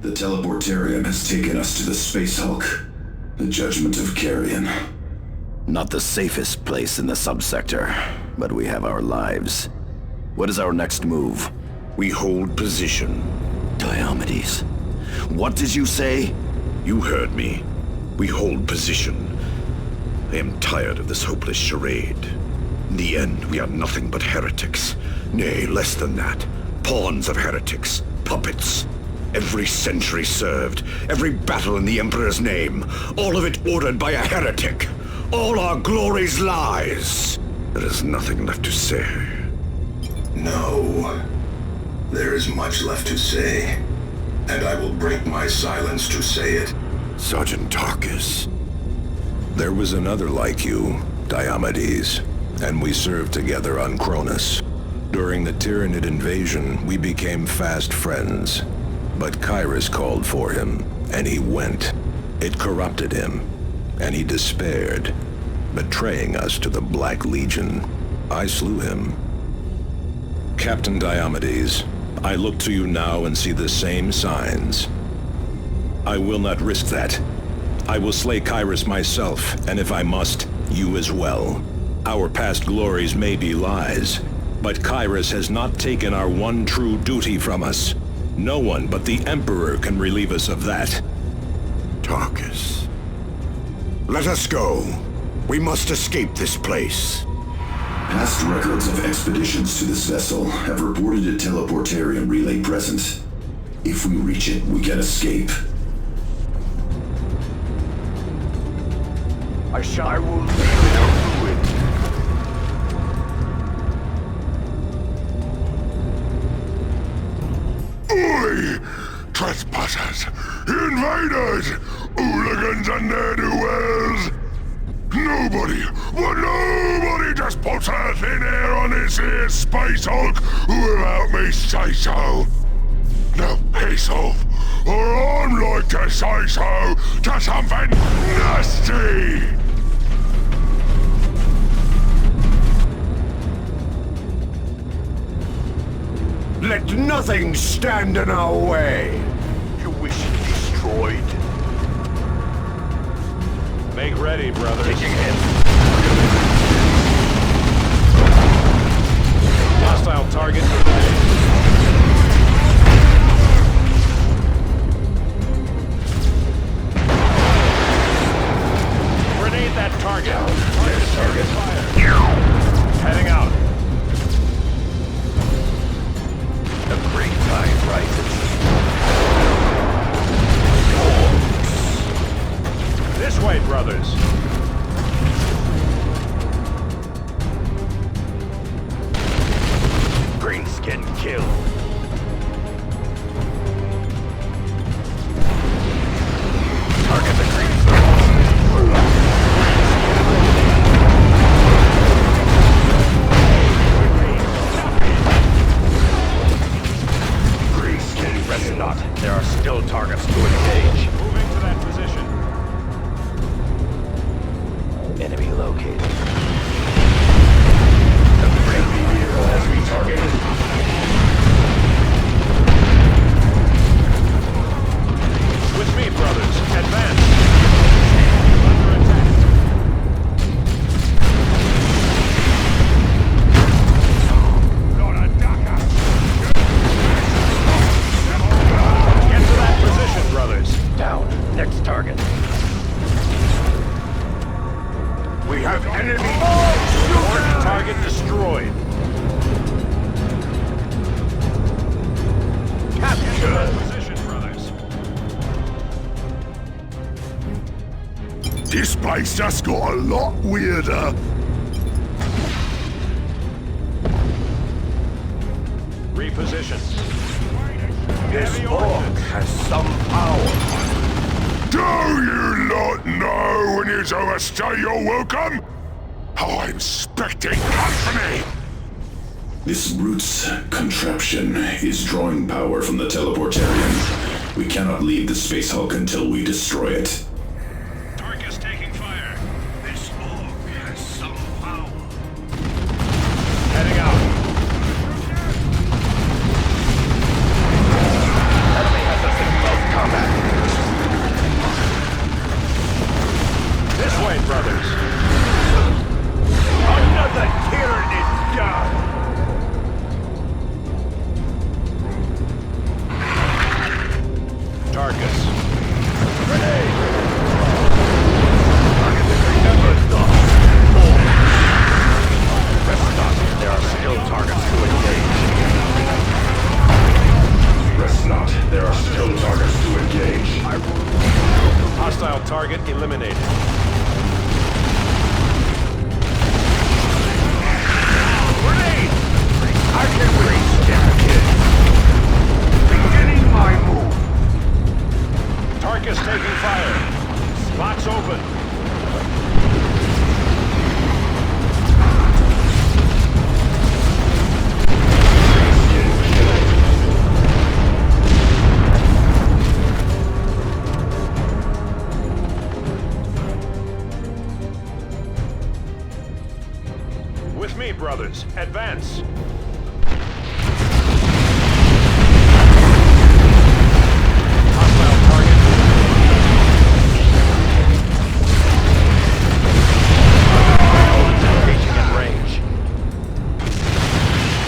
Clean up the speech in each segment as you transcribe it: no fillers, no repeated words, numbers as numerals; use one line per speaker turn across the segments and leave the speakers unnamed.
The teleportarium has taken us to the Space Hulk, the Judgment of Carrion.
Not the safest place in the subsector, but we have our lives. What is our next move?
We hold position.
Diomedes. What did you say?
You heard me. We hold position. I am tired of this hopeless charade. In the end, we are nothing but heretics. Nay, less than that. Pawns of heretics. Puppets. Every century served. Every battle in the Emperor's name. All of it ordered by a heretic. All our glory's lies. There is nothing left to say.
No. There is much left to say. And I will break my silence to say it.
Sergeant Tarkus.
There was another like you, Diomedes, and we served together on Cronus. During the Tyranid invasion, we became fast friends. But Kyrus called for him, and he went. It corrupted him, and he despaired, betraying us to the Black Legion. I slew him. Captain Diomedes, I look to you now and see the same signs. I will not risk that. I will slay Kyrus myself, and if I must, you as well. Our past glories may be lies, but Kyrus has not taken our one true duty from us. No one but the Emperor can relieve us of that.
Tarkus. Let us go. We must escape this place.
Past records of expeditions to this vessel have reported a teleportarium relay present. If we reach it, we can escape.
I will lead you through it.
Oi! Trespassers! Invaders! Hooligans and ne'er-do-wells! Nobody just puts earth in here on this here Space Hulk without me say so! Now piss off, or I'm like to say so to something nasty!
Let nothing stand in our way!
You wish it destroyed?
Make ready, brothers.
Taking hit.
Hostile target eliminated. Grenade that target. Target fire. Heading out.
The great tide rises.
This way, brothers.
Greenskin kill. Target the green zone.
located. The friendly vehicle has been targeted.
With me, brothers. Advance. Under attack. Get to that position, brothers.
Down. Next target.
We have enemy. Target destroyed. Capture. Position, brothers.
This place just got a lot weirder.
Reposition.
This orc has some power.
Do you not know when you overstay your welcome? I'm expecting company.
This brute's contraption is drawing power from the teleportarium. We cannot leave the Space Hulk until we destroy it.
Tarkus taking fire. This orc has some power. Heading out.
Enemy has us in close combat.
This way, brothers.
Another Tyranid done.
Tarkus.
Grenade. Never thought. Press stop. There are still targets to engage.
Press not. There are still targets to engage.
Hostile target eliminated.
Grenade! I can reach that kid. Beginning my move.
Tarkus taking fire. Slots open. With me, brothers. Advance. Hostile target. Engaging at range.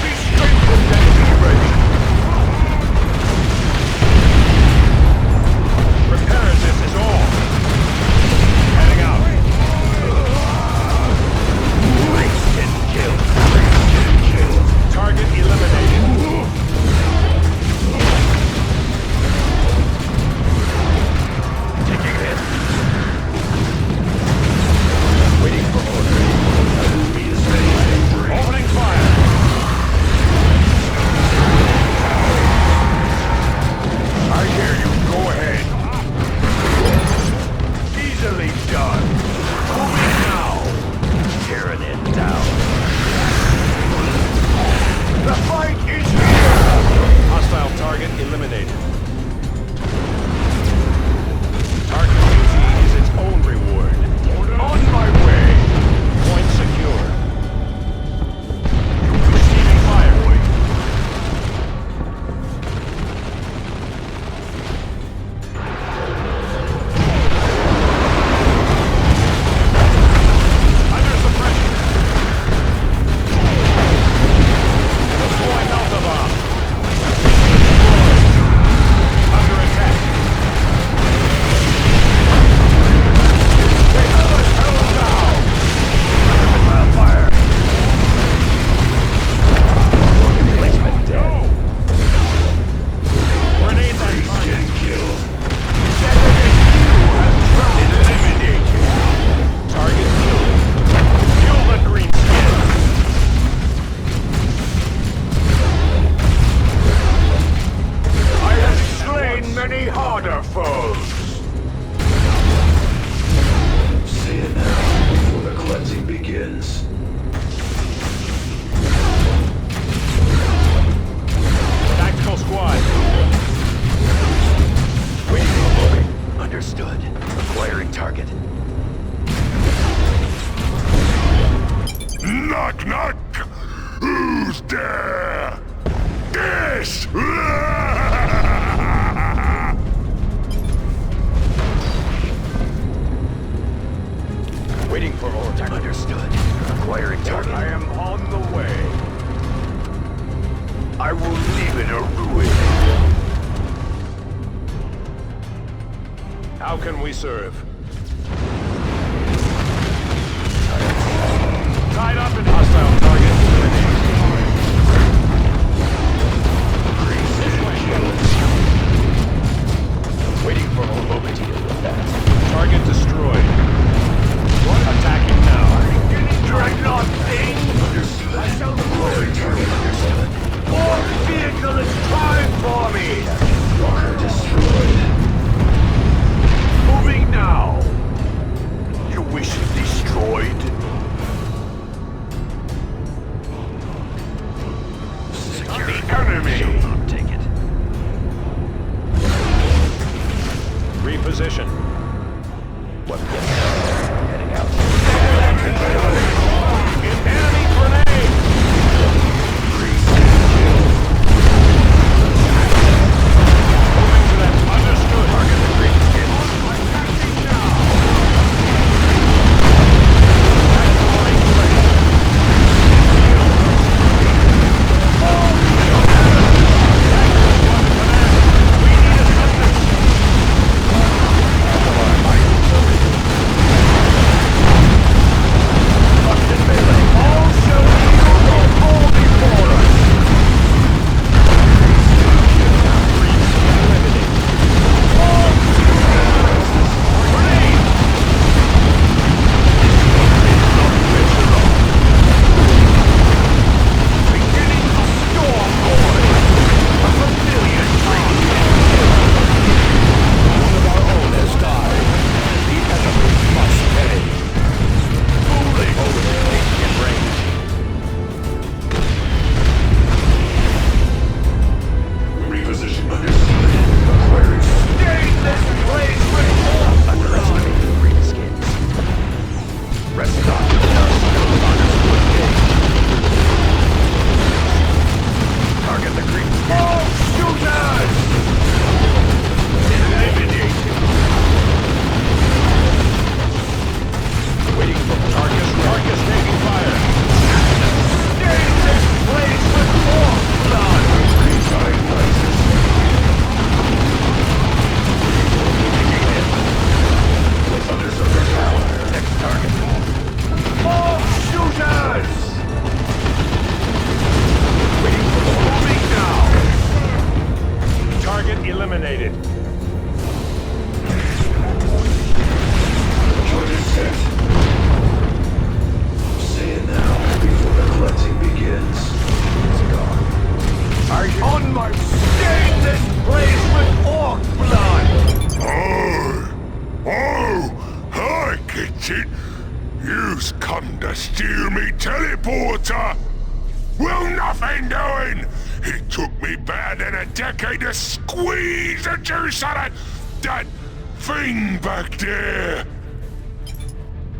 Be strengthened and be ready.
Repair this is all. Heading out. Target eliminated.
Taking hit. Waiting for orders.
Opening fire.
I hear you. Go ahead. Easily done. Moving now. Tearing it down. The fight is here.
Hostile target eliminated. Target duty is its own reward.
On my way.
Point secure. Receiving fire. Under suppression. Deploy Melta bomb. Under attack.
Take the hell down. Fire. Replacement dead.
Grenade that target.
Eliminated.
Target killed. Kill the green skin.
I have slain many harder foes.
Say it now, before the cleansing begins.
Tactical squad.
Waiting for moving. Understood. Acquiring target.
knock knock! Who's there? Yes!
Waiting for order. Understood. Acquiring target. I am on the way. I will leave it a ruin. How can we serve? Tied up in hostile target. Waiting for mobility to advance. Target destroyed. Attacking now. Dreadnought thing! I shall deploy.
Target understood.
More vehicle is trying for me!
Locker destroyed.
Moving now! You wish it destroyed? Secure the enemy! Take it. Reposition. What gets heading out? Enemy grenade! Moving to them. Understood. Target the green skin. Attacking now! Eliminated.
Charges set. Say it now, before the cleansing begins. It's gone.
Are you on my stain this place with orc blood?
Oh, hi, Kitchen. You've come to steal me teleporter. Well, nothing doing. It took me better than a decade to squeeze the juice out of that thing back there.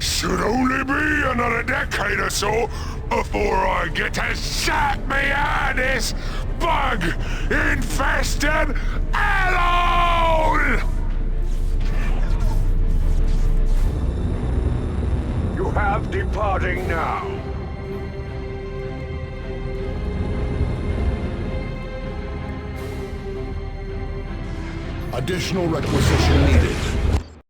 Should only be another decade or so before I get to zap me out of this bug-infested hellhole!
You have departing now.
Additional requisition needed.